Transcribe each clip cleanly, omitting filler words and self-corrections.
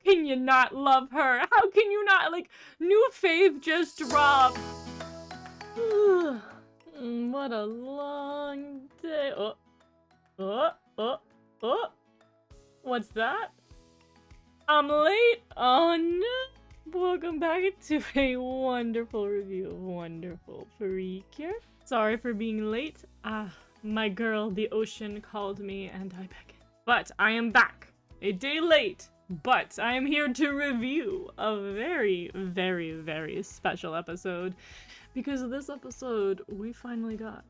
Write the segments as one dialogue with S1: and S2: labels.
S1: can you not love her? How can you not? Like, new fave just dropped. What a long day. Oh. What's that? I'm late. Oh no. Welcome back to a wonderful review of wonderful Precure. Sorry for being late. My girl, the ocean, called me and I beckoned. But I am back. A day late. But I am here to review a very, very, very special episode. Because this episode, we finally got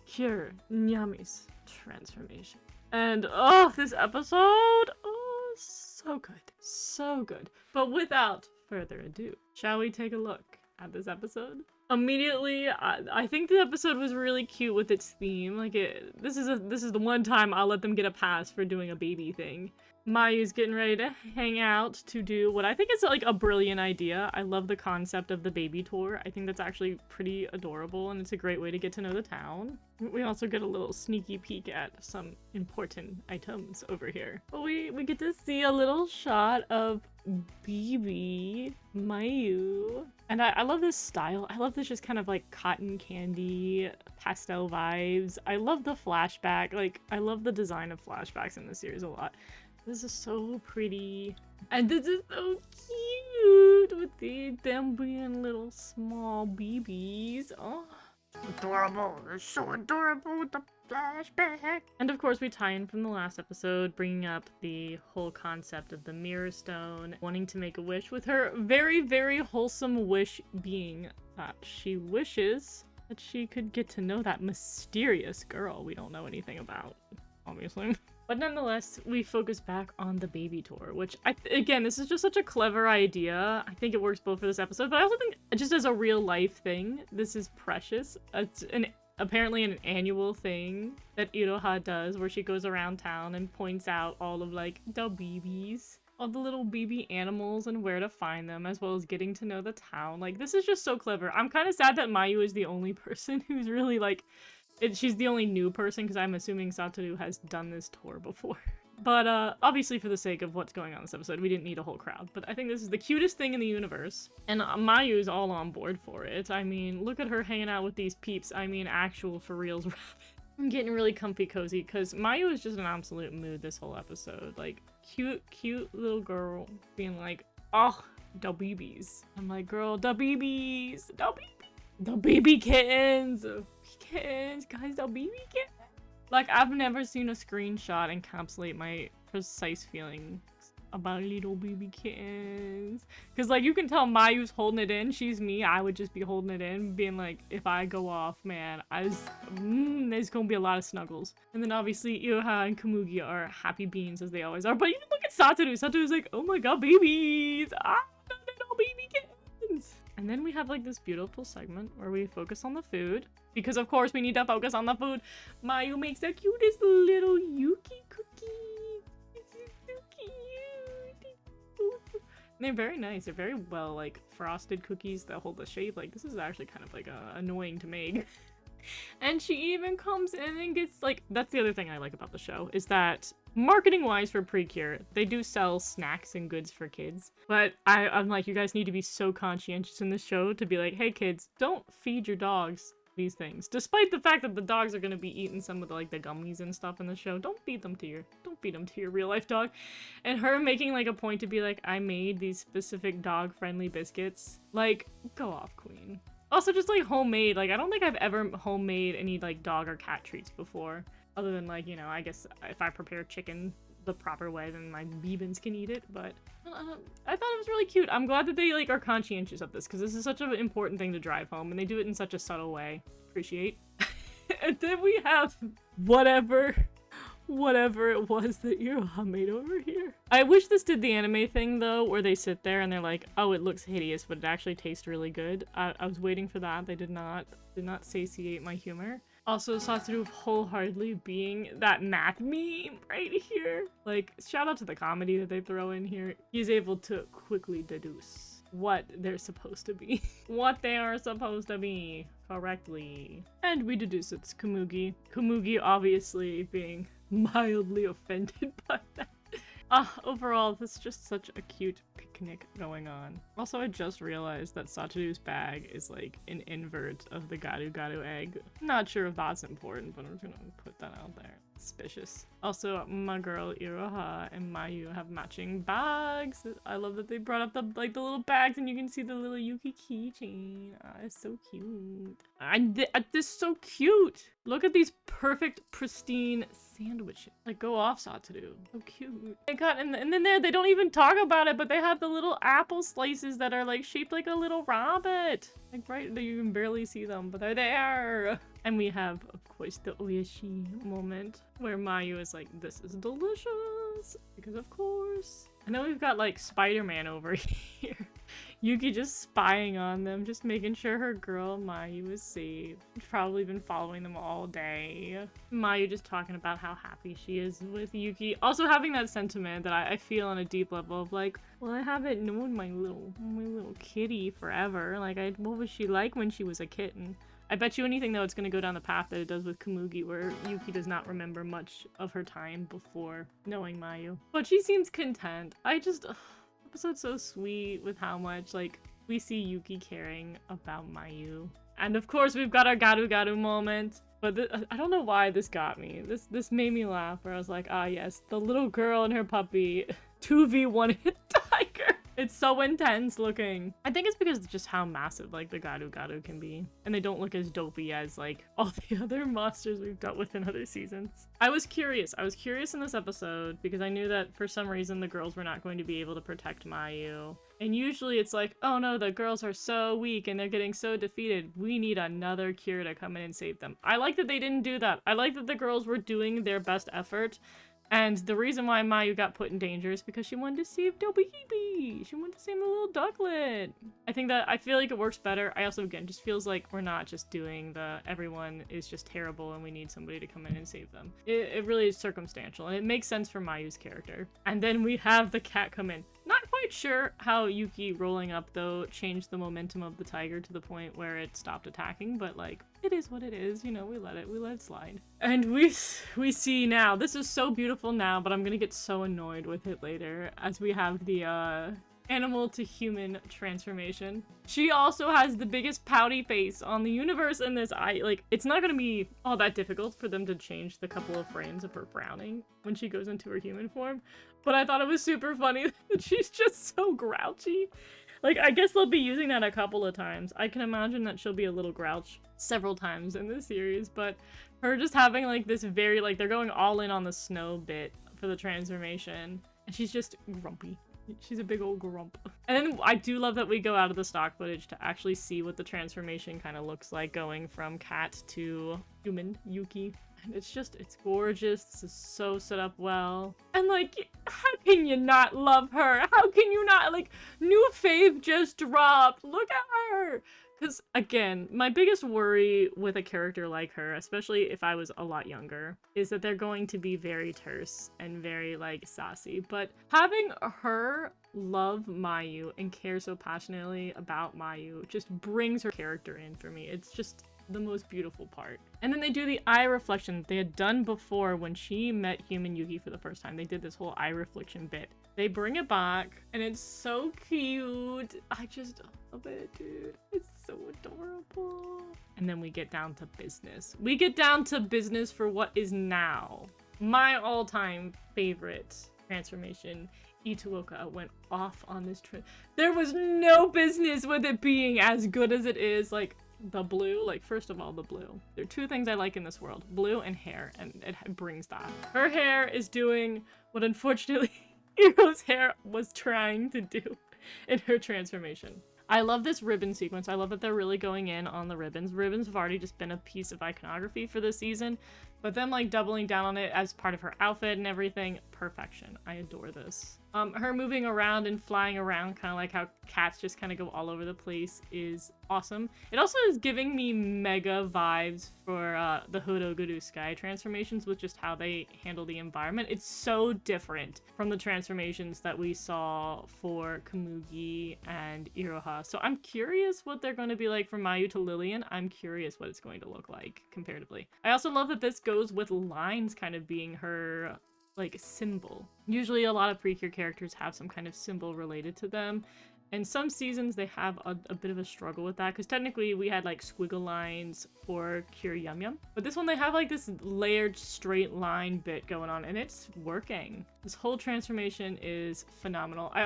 S1: Cure Nyami's transformation. And oh, this episode, oh, so good. So good. But without further ado, shall we take a look at this episode? Immediately, I think the episode was really cute with its theme. Like, this is the one time I'll let them get a pass for doing a baby thing. Mayu's getting ready to hang out to do what I think is like a brilliant idea. I love the concept of the baby tour. I think that's actually pretty adorable and it's a great way to get to know the town. We also get a little sneaky peek at some important items over here. But we get to see a little shot of BB, Mayu. And I love this style. I love this just kind of like cotton candy, pastel vibes. I love the flashback. Like, I love the design of flashbacks in this series a lot. This is so pretty. And this is so cute with them being little small BBs. Oh, adorable. They're so adorable with the flashback. And of course we tie in from the last episode, bringing up the whole concept of the mirror stone, wanting to make a wish with her very, very wholesome wish being that she wishes that she could get to know that mysterious girl we don't know anything about, obviously. But nonetheless, we focus back on the baby tour, which, again, this is just such a clever idea. I think it works both for this episode, but I also think just as a real life thing, this is precious. It's apparently an annual thing that Iroha does, where she goes around town and points out all of, like, the babies, all the little baby animals and where to find them, as well as getting to know the town. Like, this is just so clever. I'm kind of sad that Mayu is the only person who's really, like, she's the only new person, because I'm assuming Satoru has done this tour before. But obviously for the sake of what's going on in this episode, we didn't need a whole crowd. But I think this is the cutest thing in the universe. And Mayu's all on board for it. I mean, look at her hanging out with these peeps. I mean, actual for reals rabbit. I'm getting really comfy cozy, because Mayu is just an absolute mood this whole episode. Like, cute little girl being like, oh, the babies. I'm like, girl, the babies, the baby kittens. Kittens, guys, the baby kittens. Like, I've never seen a screenshot encapsulate my precise feelings about little baby kittens. Because, like, you can tell Mayu's holding it in. She's me. I would just be holding it in, being like, if I go off, man, there's gonna be a lot of snuggles. And then, obviously, Iroha and Komugi are happy beans, as they always are. But even look at Satoru. Satoru's like, oh my god, babies. Little baby kittens. And then we have, like, this beautiful segment where we focus on the food. Because, of course, we need to focus on the food. Mayu makes the cutest little Yuki cookie. This is so cute. And they're very nice. They're very well, like, frosted cookies that hold the shape. Like, this is actually kind of, like, annoying to make. And she even comes in and gets, like, that's the other thing I like about the show, is that marketing-wise for Precure, they do sell snacks and goods for kids. But I'm like, you guys need to be so conscientious in this show to be like, hey, kids, don't feed your dogs these things. Despite the fact that the dogs are going to be eating some of the, like, the gummies and stuff in the show, don't feed them to your real life dog. And her making, like, a point to be like, I made these specific dog friendly biscuits. Like, go off, queen. Also, just, like, homemade. Like, I don't think I've ever homemade any, like, dog or cat treats before. Other than, like, you know, I guess if I prepare chicken the proper way, then my beebins can eat it. But I thought it was really cute. I'm glad that they, like, are conscientious of this, because this is such an important thing to drive home, and they do it in such a subtle way. Appreciate. And then we have whatever it was that Iroha made over here. I wish this did the anime thing, though, where they sit there and they're like, oh, it looks hideous, but it actually tastes really good. I was waiting for that. They did not satiate my humor. Also, Satoru wholeheartedly being that math meme right here. Like, shout out to the comedy that they throw in here. He's able to quickly deduce what they're supposed to be. What they are supposed to be correctly. And we deduce it's Komugi. Komugi obviously being mildly offended by that. Overall, this is just such a cute picnic going on. Also, I just realized that Satoru's bag is like an invert of the Garu Garu egg. Not sure if that's important, but I'm just gonna put that out there. Suspicious. Also, my girl Iroha and Mayu have matching bags. I love that they brought up the little bags and you can see the little Yuki keychain. It's so cute. This is so cute. Look at these perfect, pristine sandwiches. Like, go off, Satoru. So cute. They got and then they don't even talk about it, but they have the little apple slices that are like shaped like a little rabbit. Like right, you can barely see them, but they're there. And we have, of course, the oyashi moment where Mayu is like, this is delicious. Because of course. And then we've got like Spider-Man over here. Yuki just spying on them, just making sure her girl Mayu is safe. She's probably been following them all day. Mayu just talking about how happy she is with Yuki. Also having that sentiment that I feel on a deep level of like, well, I haven't known my little kitty forever. Like, what was she like when she was a kitten? I bet you anything, though, it's going to go down the path that it does with Komugi, where Yuki does not remember much of her time before knowing Mayu. But she seems content. Episode's so sweet with how much, like, we see Yuki caring about Mayu. And, of course, we've got our Garu Garu moment. But I don't know why this got me. This made me laugh, where I was like, ah, yes, the little girl and her puppy 2v1 hit tiger. It's so intense looking. I think it's because of just how massive like the Garu Garu can be. And they don't look as dopey as like all the other monsters we've dealt with in other seasons. I was curious in this episode because I knew that for some reason the girls were not going to be able to protect Mayu. And usually it's like, oh no, the girls are so weak and they're getting so defeated. We need another cure to come in and save them. I like that they didn't do that. I like that the girls were doing their best effort. And the reason why Mayu got put in danger is because she wanted to save Dobihibi. She wanted to save the little ducklet. I feel like it works better. I also, again, just feels like we're not just doing the everyone is just terrible and we need somebody to come in and save them. It really is circumstantial and it makes sense for Mayu's character. And then we have the cat come in. Not quite sure how Yuki rolling up, though, changed the momentum of the tiger to the point where it stopped attacking, but, like, it is what it is, you know, we let it slide. And we see now, this is so beautiful now, but I'm gonna get so annoyed with it later, as we have the, animal to human transformation. She also has the biggest pouty face on the universe in this. It's not gonna be all that difficult for them to change the couple of frames of her frowning when she goes into her human form, but I thought it was super funny that she's just so grouchy. Like, I guess they'll be using that a couple of times. I can imagine that she'll be a little grouch several times in this series, but her just having, like, this very, like, they're going all in on the snow bit for the transformation, and she's just grumpy. She's a big old grump. And then I do love that we go out of the stock footage to actually see what the transformation kind of looks like going from cat to human Yuki. And it's gorgeous. This is so set up well. And like, how can you not love her? How can you not, like, new fave just dropped. Look at her. Because, again, my biggest worry with a character like her, especially if I was a lot younger, is that they're going to be very terse and very, like, sassy. But having her love Mayu and care so passionately about Mayu just brings her character in for me. It's just the most beautiful part. And then they do the eye reflection that they had done before when she met human Yuki for the first time. They did this whole eye reflection bit. They bring it back, and it's so cute. I just love it, dude. It's so adorable. And then we get down to business. We get down to business for what is now my all-time favorite transformation. Ituoka went off on this trip. There was no business with it being as good as it is. Like, the blue, like, first of all, the blue. There are two things I like in this world, blue and hair, and it brings that. Her hair is doing what, unfortunately, Hiro's hair was trying to do in her transformation. I love this ribbon sequence. I love that they're really going in on the ribbons. Ribbons have already just been a piece of iconography for this season, but them, like, doubling down on it as part of her outfit and everything, perfection. I adore this. Her moving around and flying around, kind of like how cats just kind of go all over the place, is awesome. It also is giving me mega vibes for the Hodoguru Sky transformations with just how they handle the environment. It's so different from the transformations that we saw for Komugi and Iroha. So I'm curious what they're going to be like from Mayu to Lillian. I'm curious what it's going to look like comparatively. I also love that this goes with lines kind of being her like symbol. Usually a lot of Precure characters have some kind of symbol related to them. And some seasons they have a bit of a struggle with that, because technically we had like squiggle lines for Cure Yum Yum. But this one they have like this layered straight line bit going on, and it's working. This whole transformation is phenomenal. I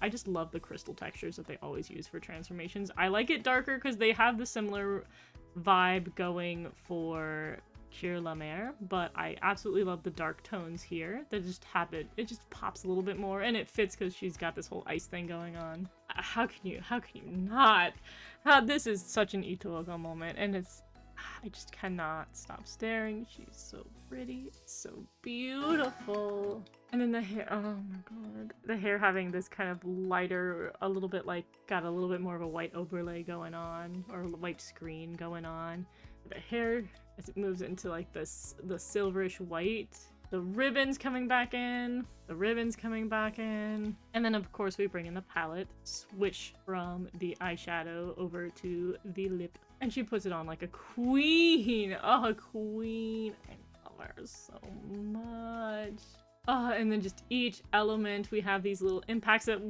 S1: just love the crystal textures that they always use for transformations. I like it darker because they have the similar vibe going for Cure La Mer, but I absolutely love the dark tones here that just have it just pops a little bit more, and it fits because she's got this whole ice thing going on. How can you not? This is such an Itoga moment, and I just cannot stop staring. She's so pretty, so beautiful. And then the hair, oh my god. The hair having this kind of lighter, a little bit like, got a little bit more of a white overlay going on, or a white screen going on. The hair, as it moves into like this, the silverish white. The ribbons coming back in. The ribbons coming back in. And then of course we bring in the palette, switch from the eyeshadow over to the lip. And she puts it on like a queen. Oh, a queen. I love her so much. And then just each element, we have these little impacts that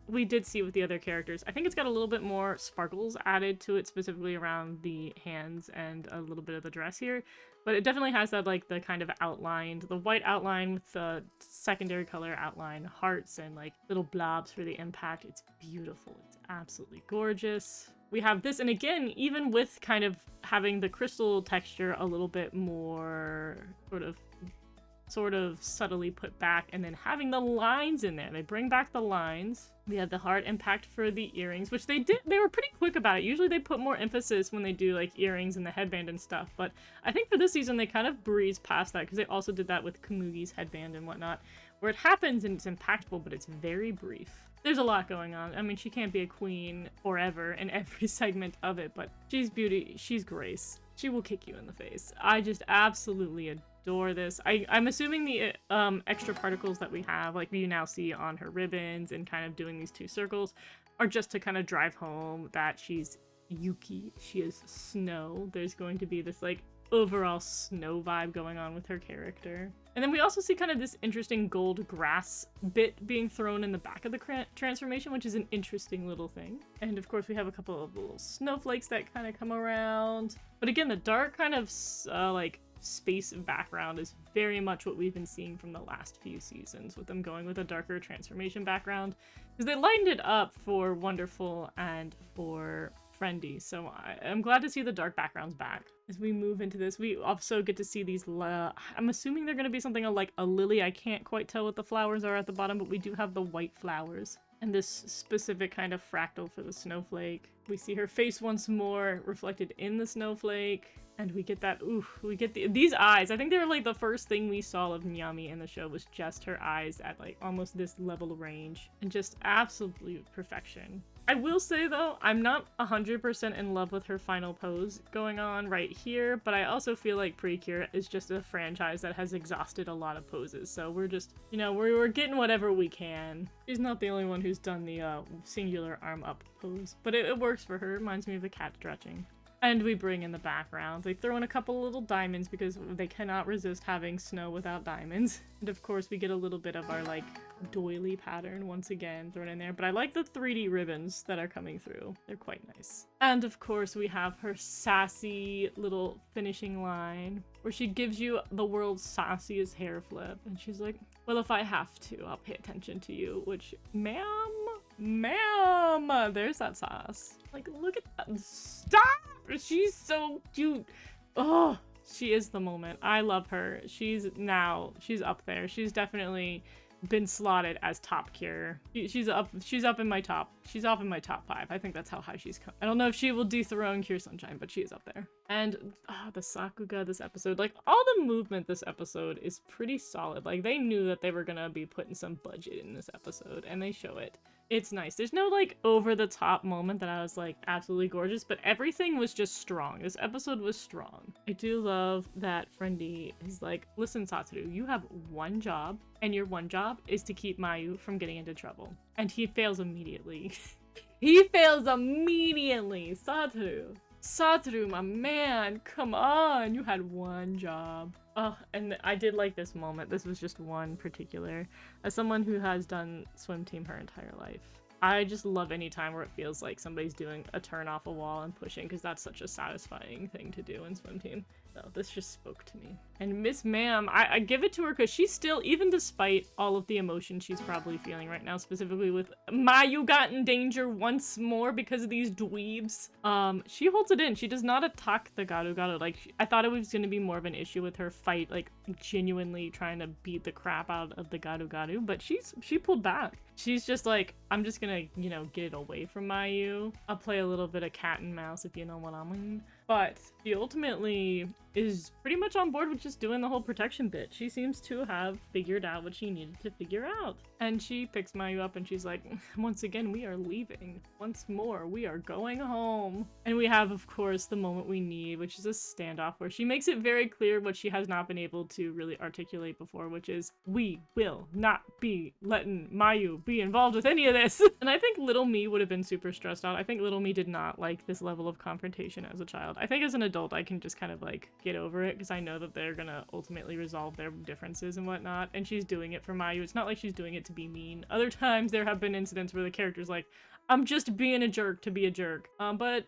S1: we did see with the other characters. I think it's got a little bit more sparkles added to it, specifically around the hands and a little bit of the dress here. But it definitely has that, like, the kind of outlined, the white outline with the secondary color outline, hearts and, like, little blobs for the impact. It's beautiful. It's absolutely gorgeous. We have this, and again, even with kind of having the crystal texture a little bit more sort of subtly put back, and then having the lines in there. They bring back the lines. We have the hard impact for the earrings, which they were pretty quick about it. Usually they put more emphasis when they do like earrings and the headband and stuff, but I think for this season they kind of breezed past that, because they also did that with Kamugi's headband and whatnot, where it happens and it's impactful, but it's very brief. There's a lot going on. I mean, she can't be a queen forever in every segment of it, but she's beauty, she's grace. She will kick you in the face. I just absolutely adore this. I'm assuming the extra particles that we have, like we now see on her ribbons and kind of doing these two circles, are just to kind of drive home that she's Yuki. She is snow. There's going to be this like overall snow vibe going on with her character. And then we also see kind of this interesting gold grass bit being thrown in the back of the transformation, which is an interesting little thing. And of course we have a couple of little snowflakes that kind of come around. But again, the dark kind of like space background is very much what we've been seeing from the last few seasons, with them going with a darker transformation background, because they lightened it up for Wonderful and for Friendly. So I'm glad to see the dark backgrounds back. As we move into this, we also get to see these, I'm assuming they're going to be something like a lily. I can't quite tell what the flowers are at the bottom, but we do have the white flowers. And this specific kind of fractal for the snowflake. We see her face once more reflected in the snowflake. And we get that, we get these eyes. I think they were like the first thing we saw of Nyami in the show, was just her eyes at like almost this level of range. And just absolute perfection. I will say though, I'm not 100% in love with her final pose going on right here, but I also feel like Precure is just a franchise that has exhausted a lot of poses. So we're just, you know, we're getting whatever we can. She's not the only one who's done the singular arm up pose, but it works for her. It reminds me of a cat stretching. And we bring in the background. They throw in a couple little diamonds because they cannot resist having snow without diamonds. And of course we get a little bit of our like doily pattern once again thrown in there. But I like the 3D ribbons that are coming through. They're quite nice. And of course we have her sassy little finishing line where she gives you the world's sassiest hair flip. And she's like, well, if I have to, I'll pay attention to you. Which, ma'am, there's that sauce. Like, look at that. Stop! She's so cute. Oh, she is the moment. I love her. She's up there. She's definitely been slotted as top Cure. She's up in my top. She's up in my top 5. I think that's how high she's come. I don't know if she will dethrone Cure Sunshine, but she is up there. And the Sakuga this episode, like all the movement this episode is pretty solid. Like they knew that they were gonna be putting some budget in this episode, and they show it. It's nice. There's no like over the top moment that I was like absolutely gorgeous, but everything was just strong. This episode was strong. I do love that Friendly is like, listen, Satoru, you have one job, and your one job is to keep Mayu from getting into trouble. And he fails immediately. He fails immediately. Satoru, my man, come on. You had one job. Oh, and I did like this moment. This was just one particular. As someone who has done swim team her entire life, I just love any time where it feels like somebody's doing a turn off a wall and pushing, because that's such a satisfying thing to do in swim team. So this just spoke to me. And Miss Ma'am, I give it to her because she's still, even despite all of the emotion she's probably feeling right now, specifically with Mayu got in danger once more because of these dweebs, she holds it in. She does not attack the Garu Garu. Like, I thought it was going to be more of an issue with her fight, like genuinely trying to beat the crap out of the Garu Garu, but she pulled back. She's just like, I'm just gonna, you know, get it away from Mayu. I'll play a little bit of cat and mouse, if you know what I mean. But she ultimately is pretty much on board with just doing the whole protection bit. She seems to have figured out what she needed to figure out. And she picks Mayu up and she's like, once again, we are leaving. Once more, we are going home. And we have, of course, the moment we need, which is a standoff where she makes it very clear what she has not been able to really articulate before, which is, we will not be letting Mayu be involved with any of this. And I think little me would have been super stressed out. I think little me did not like this level of confrontation as a child. I think as an adult, I can just kind of like get over it because I know that they're gonna ultimately resolve their differences and whatnot. And she's doing it for Mayu. It's not like she's doing it to be mean. Other times there have been incidents where the character's like, I'm just being a jerk to be a jerk. But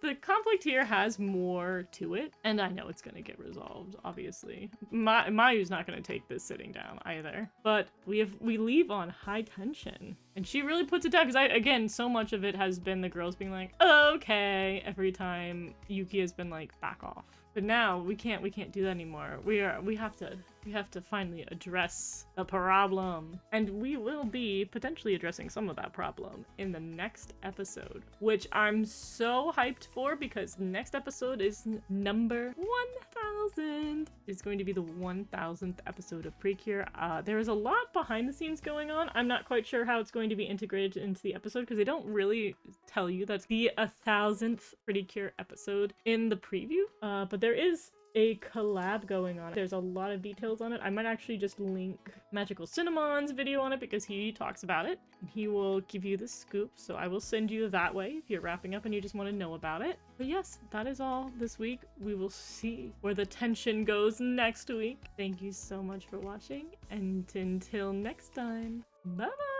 S1: the conflict here has more to it, and I know it's gonna get resolved, obviously. Mayu's not gonna take this sitting down either. But we leave on high tension. And she really puts it down, because again, so much of it has been the girls being like, okay, every time Yuki has been like, back off. But now we can't do that anymore. We have to finally address the problem. And we will be potentially addressing some of that problem in the next episode, which I'm so hyped for, because next episode is number 1000. It's going to be the 1000th episode of Precure. There is a lot behind the scenes going on. I'm not quite sure how it's going to be integrated into the episode, because they don't really tell you that's the 1000th Precure episode in the preview. But there is a collab going on. There's a lot of details on it. I might actually just link Magical Cinnamon's video on it because he talks about it. He will give you the scoop, so I will send you that way if you're wrapping up and you just want to know about it. But yes, that is all this week. We will see where the tension goes next week. Thank you so much for watching, and until next time, bye bye!